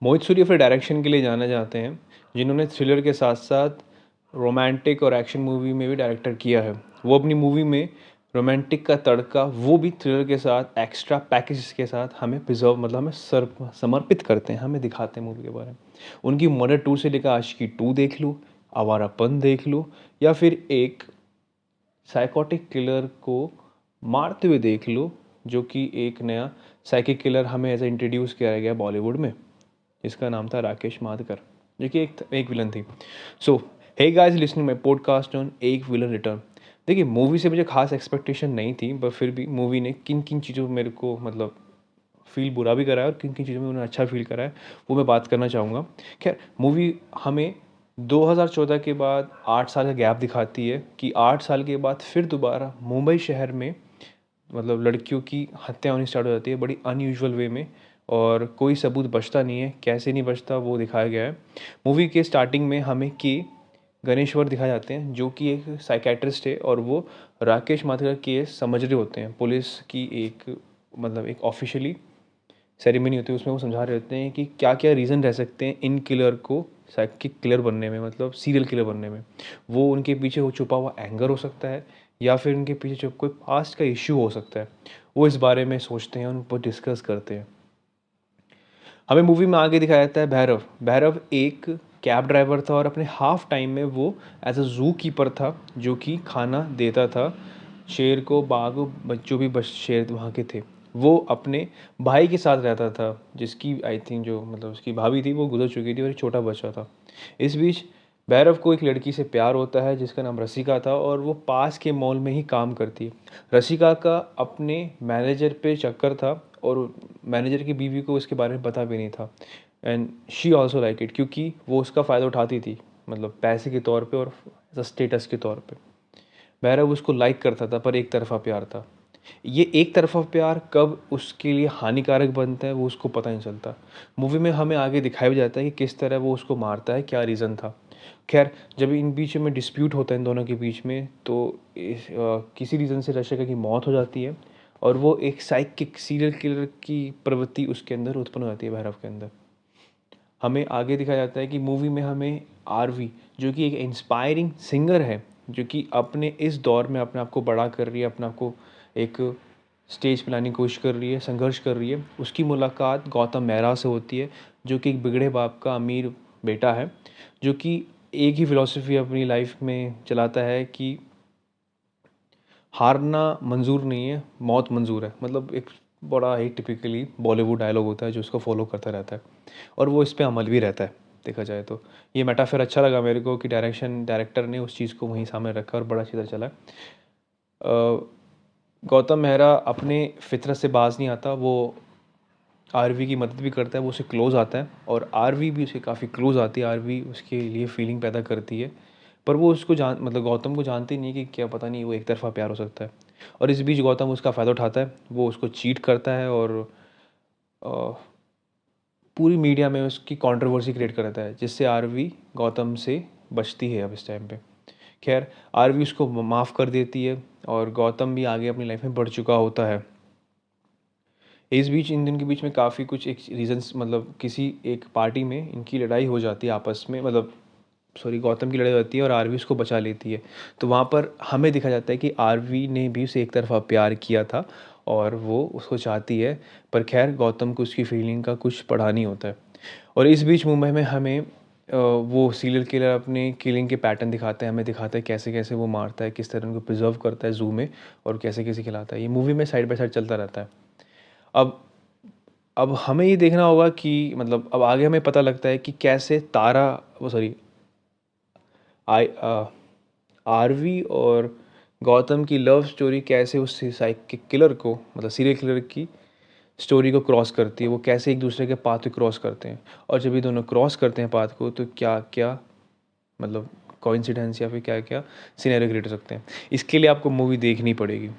मोहित सूरी अपने डायरेक्शन के लिए जाने जाते हैं, जिन्होंने थ्रिलर के साथ साथ रोमांटिक और एक्शन मूवी में भी डायरेक्टर किया है। वो अपनी मूवी में रोमांटिक का तड़का वो भी थ्रिलर के साथ एक्स्ट्रा पैकेज के साथ हमें प्रिजर्व मतलब हमें समर्पित करते हैं, हमें दिखाते हैं मूवी के बारे में। उनकी मर्डर टू से लेकर आशिकी टू देख लो, आवारापन देख लो, या फिर एक साइकोटिक किलर को मारते हुए देख लो, जो कि एक नया साइकिक किलर हमें ऐसा इंट्रोड्यूस किया गया बॉलीवुड में, जिसका नाम था राकेश माधकर, जो कि एक विलन थी। So hey guys listening my podcast on Ek villain return. देखिए, मूवी से मुझे खास एक्सपेक्टेशन नहीं थी, पर फिर भी मूवी ने किन किन चीज़ों में मेरे को मतलब फील बुरा भी कराया और किन किन चीज़ों में उन्होंने अच्छा फील कराया, वो मैं बात करना चाहूँगा। खैर, मूवी हमें 2014 के बाद 8 साल का गैप दिखाती है कि 8 साल के बाद फिर दोबारा मुंबई शहर में मतलब लड़कियों की हत्या होनी स्टार्ट हो जाती है बड़ी अनयूजुअल वे में, और कोई सबूत बचता नहीं है। कैसे नहीं बचता वो दिखाया गया है। मूवी के स्टार्टिंग में हमें के गणेश्वर दिखाए जाते हैं, जो कि एक साइकेट्रिस्ट है, और वो राकेश माथुर का केस समझ रहे होते हैं। पुलिस की एक मतलब एक ऑफिशियली सेरेमनी होती है, उसमें वो समझा रहे होते हैं कि क्या क्या रीज़न रह सकते हैं इन किलर को साइकिक किलर बनने में, मतलब सीरियल किलर बनने में। वो उनके पीछे वो छुपा हुआ एंगर हो सकता है, या फिर उनके पीछे जो कोई पास्ट का इश्यू हो सकता है। वो इस बारे में सोचते हैं, उन पर डिस्कस करते हैं। हमें मूवी में आगे दिखाया जाता है भैरव। भैरव एक कैब ड्राइवर था, और अपने हाफ टाइम में वो एज अ जू कीपर था, जो कि खाना देता था शेर को, बाघ, जो भी बस शेर वहाँ के थे। वो अपने भाई के साथ रहता था, जिसकी आई थिंक जो मतलब उसकी भाभी थी वो गुजर चुकी थी, और एक छोटा बच्चा था। इस बीच भैरव को एक लड़की से प्यार होता है, जिसका नाम रसिका था, और वो पास के मॉल में ही काम करती है। रसिका का अपने मैनेजर पे चक्कर था, और मैनेजर की बीवी को उसके बारे में पता भी नहीं था। And she also like it, क्योंकि वो उसका फ़ायदा उठाती थी, मतलब पैसे के तौर पे और स्टेटस के तौर पे। भैरव उसको लाइक करता था, पर एक तरफा प्यार था। ये एक तरफा प्यार कब उसके लिए हानिकारक बनता है वो उसको पता नहीं चलता। मूवी में हमें आगे दिखाया भी जाता है कि किस तरह वो उसको मारता है, क्या रीज़न था। खैर, जब इन बीच में डिस्प्यूट होता है इन दोनों के बीच में, तो किसी रीज़न से रशिका की मौत हो जाती है, और वो एक साइकिक सीरियल किलर की प्रवृत्ति उसके अंदर उत्पन्न हो जाती है, भैरव के अंदर। हमें आगे दिखाया जाता है कि मूवी में हमें आरवी, जो कि एक इंस्पायरिंग सिंगर है, जो कि अपने इस दौर में अपने आप को बड़ा कर रही है, अपने आप को एक स्टेज पे लाने की कोशिश कर रही है, संघर्ष कर रही है। उसकी मुलाकात गौतम मेहरा से होती है, जो कि एक बिगड़े बाप का अमीर बेटा है, जो कि एक ही फ़िलॉसफ़ी अपनी लाइफ में चलाता है कि हारना मंज़ूर नहीं है, मौत मंज़ूर है। मतलब एक बड़ा ही टिपिकली बॉलीवुड डायलॉग होता है जो उसको फॉलो करता रहता है, और वो इस पे अमल भी रहता है, देखा जाए तो। ये मेटाफर अच्छा लगा मेरे को कि डायरेक्टर ने उस चीज़ को वहीं सामने रखा और बड़ा अच्छी तरह चला। गौतम मेहरा अपने फितरत से बाज नहीं आता। वो आरवी की मदद भी करता है, वो उसे क्लोज़ आता है, और आरवी भी उसे काफ़ी क्लोज़ आती है। आरवी उसके लिए फीलिंग पैदा करती है, पर वो उसको मतलब गौतम को जानती नहीं है कि क्या पता नहीं वो एक तरफ़ा प्यार हो सकता है। और इस बीच गौतम उसका फ़ायदा उठाता है, वो उसको चीट करता है, और अ, पूरी मीडिया में उसकी कंट्रोवर्सी क्रिएट करता है, जिससे आरवी गौतम से बचती है अब इस टाइम पे। खैर, आरवी उसको माफ़ कर देती है, और गौतम भी आगे अपनी लाइफ में बढ़ चुका होता है। इस बीच इन दिन के बीच में काफ़ी कुछ एक रीज़न्स, मतलब किसी एक पार्टी में इनकी लड़ाई हो जाती है आपस में, मतलब सॉरी, गौतम की लड़ाई होती है, और आरवी उसको बचा लेती है। तो वहाँ पर हमें दिखा जाता है कि आरवी ने भी उसे एक तरफ़ा प्यार किया था, और वो उसको चाहती है, पर खैर गौतम को उसकी फीलिंग का कुछ पड़ा नहीं होता है। और इस बीच मुंबई में हमें वो सीरियल किलर अपने किलिंग के पैटर्न दिखाते हैं, हमें दिखाता है कैसे कैसे वो मारता है, किस तरह उनको प्रिजर्व करता है ज़ू में, और कैसे कैसे खिलाता है। ये मूवी में साइड बाय साइड चलता रहता है। अब अब हमें ये देखना होगा कि मतलब अब आगे हमें पता लगता है कि कैसे तारा वो सॉरी आई आरवी और गौतम की लव स्टोरी कैसे उस साइकिक किलर को, मतलब सीरियल किलर की स्टोरी को क्रॉस करती है। वो कैसे एक दूसरे के पाथ को क्रॉस करते हैं, और जब ये दोनों क्रॉस करते हैं पाथ को, तो क्या क्या मतलब कोइंसिडेंस या फिर क्या क्या सिनेरियो क्रिएट हो सकते हैं। इसके लिए आपको मूवी देखनी पड़ेगी।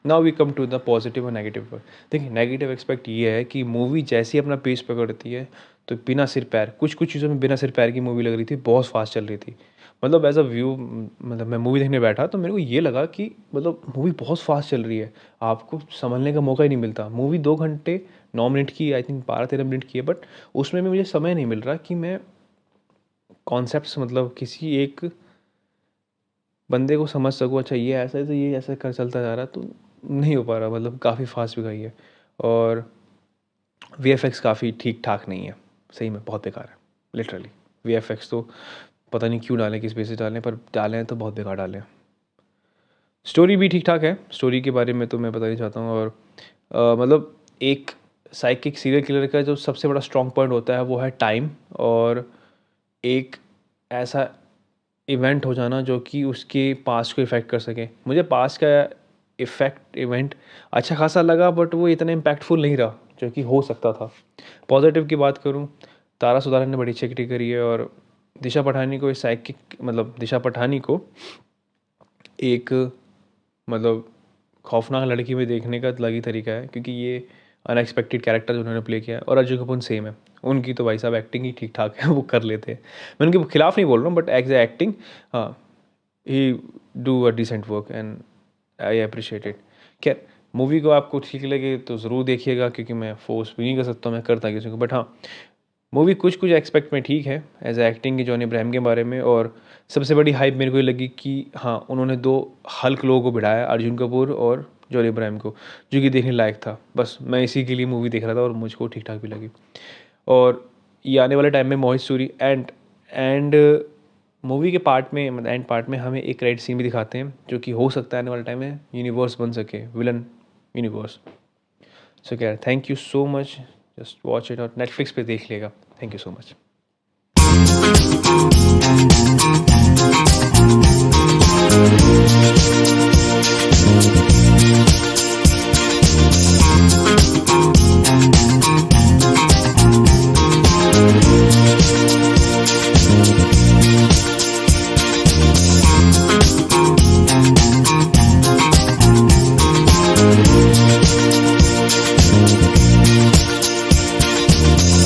Now we come to the positive और नेगेटिव पर। देखिए, नेगेटिव एक्सपेक्ट ये है कि मूवी जैसे ही अपना पेस पकड़ती है, तो बिना सिर पैर कुछ कुछ चीज़ों में बिना सिर पैर की मूवी लग रही थी, बहुत फास्ट चल रही थी। मतलब एज अ व्यू, मतलब मैं मूवी देखने बैठा तो मेरे को ये लगा कि मतलब मूवी बहुत फास्ट चल रही है, आपको संभलने का मौका ही नहीं मिलता। मूवी 2 घंटे 9 मिनट की, आई थिंक 12-13 मिनट की है, बट उसमें भी मुझे समय नहीं मिल रहा कि मैं कॉन्सेप्ट्स मतलब किसी एक बंदे को समझ सकूँ, अच्छा ये ऐसा है तो ये ऐसा कर चलता जा रहा, तो नहीं हो पा रहा, मतलब काफ़ी फास्ट भी गई है। और VFX काफ़ी ठीक ठाक नहीं है, सही में बहुत बेकार है लिटरली। VFX तो पता नहीं क्यों डालें, किस बेस से डालें, पर डाले हैं तो बहुत बेकार डाले हैं। स्टोरी भी ठीक ठाक है, स्टोरी के बारे में तो मैं बताना चाहता हूँ। और मतलब एक साइकिक सीरियल किलर का जो सबसे बड़ा स्ट्रॉन्ग पॉइंट होता है वो है टाइम, और एक ऐसा इवेंट हो जाना जो कि उसके पास्ट को इफ़ेक्ट कर सके। मुझे पास्ट का इवेंट अच्छा खासा लगा, बट वो इतना इम्पैक्टफुल नहीं रहा जो कि हो सकता था। पॉजिटिव की बात करूँ, तारा सुधारन ने बड़ी अच्छी एक्टिंग करी है, और दिशा पठानी को इस साइकिक मतलब दिशा पठानी को एक मतलब खौफनाक लड़की में देखने का अलग ही तरीका है, क्योंकि ये अनएक्सपेक्टेड कैरेक्टर जो उन्होंने प्ले किया है। और अजय कपूर सेम है, उनकी तो भाई साहब एक्टिंग ही ठीक ठाक है, वो कर लेते हैं। मैं उनके खिलाफ नहीं बोल रहा हूँ, बट एज ए एक्टिंग हाँ, he do a decent work and I appreciate it. खैर, मूवी को आपको ठीक लगे तो ज़रूर देखिएगा, क्योंकि मैं फोर्स भी नहीं कर सकता, मैं करता किसी को, बट हाँ मूवी कुछ कुछ एक्सपेक्ट में ठीक है एज ए एक्टिंग की जॉनी अब्राहम के बारे में। और सबसे बड़ी हाइप मेरे को ये लगी कि हाँ उन्होंने 2 हल्क लोगों को बिठाया, अर्जुन कपूर और जॉनी अब्राहम को, जो कि देखने लायक था। बस मैं इसी के लिए मूवी देख रहा था और मुझको ठीक ठाक भी लगी। और ये आने वाले टाइम में मोहित सूरी एंड मूवी के पार्ट में मतलब एंड पार्ट में हमें एक क्रेडिट सीन भी दिखाते हैं, जो कि हो सकता है आने वाले टाइम में यूनिवर्स बन सके, विलन यूनिवर्स। सो क्या, thank you so much, just watch it, और नेटफ्लिक्स पे देख लेगा। Thank you so much.